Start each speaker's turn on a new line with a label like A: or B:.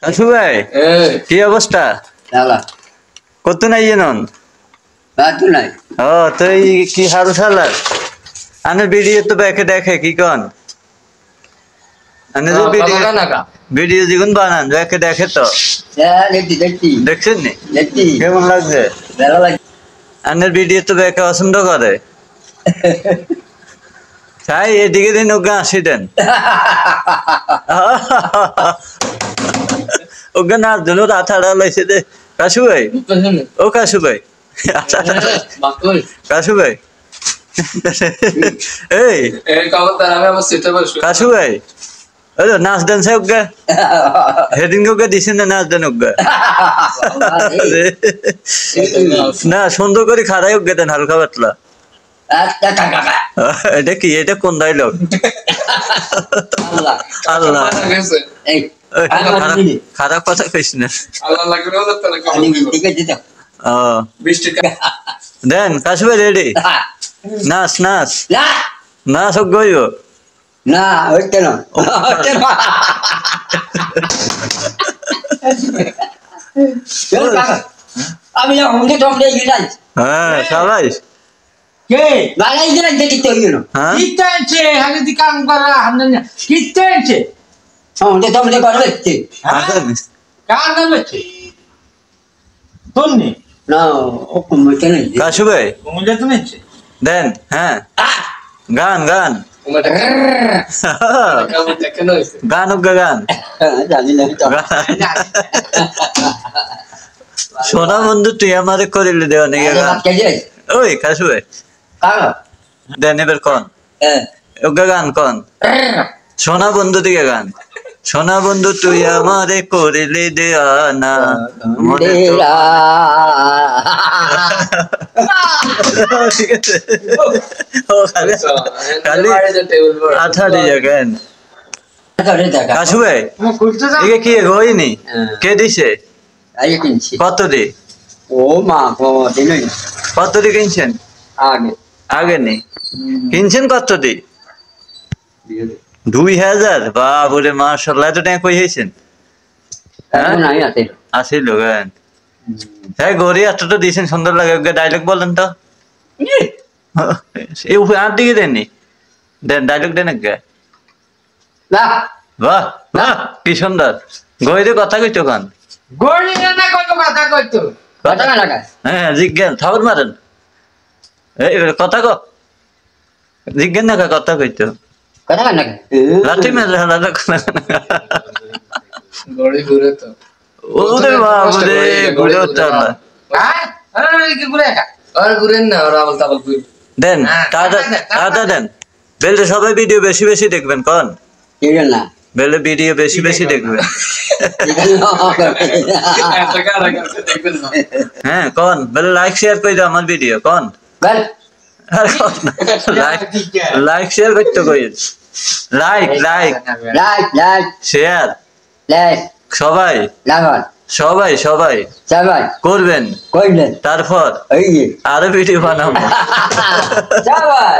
A: কাশু ভাই কি অবস্থা? কত নাই নন ও তুই কি হারু শালার আনের ভিডিও তো দেখে দেখে কি কন আনে ভিডিও ভিডিও যেগুন বানান দেখে দেখে তো দেখছেন নি কেমন লাগছে? আনের ভিডিও তো দেখে পছন্দ করে তাই এদিকে দিন ওকে আসি দেন ওকে নাচ দিন আঠাড়া লাইছে দে কাশু ভাই ও কাশু ভাই কাশু ভাই এই কাশু ভাই নাচ দেন সে ওকে সেদিন ওকে দিছেন না নাচ দেন ওকে না সুন্দর করে খাড়াই ওকে দেন হালকা পাতলা এটা কি এটা কোন ডায়লগ? আল্লাহ খারাপ কথা কইস না দেন কাশু ভাই রেডি নাচ নাচ নাচ হোক গইব
B: না হইতে না আমি আমাকে টমড়ে গিলাই
A: হ্যাঁ সবাই
C: কে
B: লাগাই গিলাই দেখি তো ইনো
C: কিতেছে হাগে দি কাম করা হামনে কিতেছে
B: আমাকে টমড়ে করবে তে
C: কার করবে তোমনি
B: না ও কমতে নাই
A: কাশু ভাই
C: কোমলে তুমি
A: দেন হ্যাঁ গান গান গান হোক গান
B: জানি না তো
A: সোনা বন্ধু তুই আমারে করিলে দেওয়া নাকি গান ওই কাশু ভাই দেন এবার কন ওকে গান কন সোনা বন্ধু দিকে গান সোনা বন্ধু তুই আমারে করিলে দেয়া না ঠিক আছে খালি আঠাড়ি গান কাশু ভাই একে কি হয়নি কে দিছে কত দি
B: ও মা দিনই
A: কত দি কিনছেন
B: আগে
A: আগে নেই কিনছেন কত দি 2000 বাবুরে মাশাআল্লাহ এত টাকা কই হইছেন
B: নাই আছে
A: আসিল গান হ্যাঁ গরি এতটা দিয়েছেন সুন্দর লাগে ডায়লগ বলেন তো এই আর দিকে দেননি দেন ডায়লগ দেন গে
B: বাহ
A: বাহ বাহ কি সুন্দর গইরে কথা কইতো গান
C: গড়ি না কত কথা কইতো
B: কথা না লাগা
A: হ্যাঁ জিজ্ঞান থাবর মারেন এই কথা কো জিজ্ঞান না কথা কইতো
B: কথা না লাগা
A: লাঠি মেরে হালা
C: গড়ি ঘুরে তো
A: ওরে বাবুরে ঘুরে উঠতালা
C: হ্যাঁ আরে কি ঘুরে কা আর ঘুরেন না আর আবল তাবল কই
A: দেন টাটা দেন বেলে সবাই ভিডিও বেশি বেশি দেখবেন কোন
B: ঠিক না
A: বেলে ভিডিও বেশি বেশি দেখবেন হ্যাঁ কোন বেলে লাইক শেয়ার করে দাও আমার ভিডিও কোন
B: বল
A: লাইক শেয়ার করতে কই like like
B: like like
A: share
B: like
A: সবাই
B: লাগান
A: সবাই সবাই
B: সবাই
A: করবেন
B: কইলেন
A: তারপর
B: এই
A: আরো ভিডিও বানাবো
B: সবাই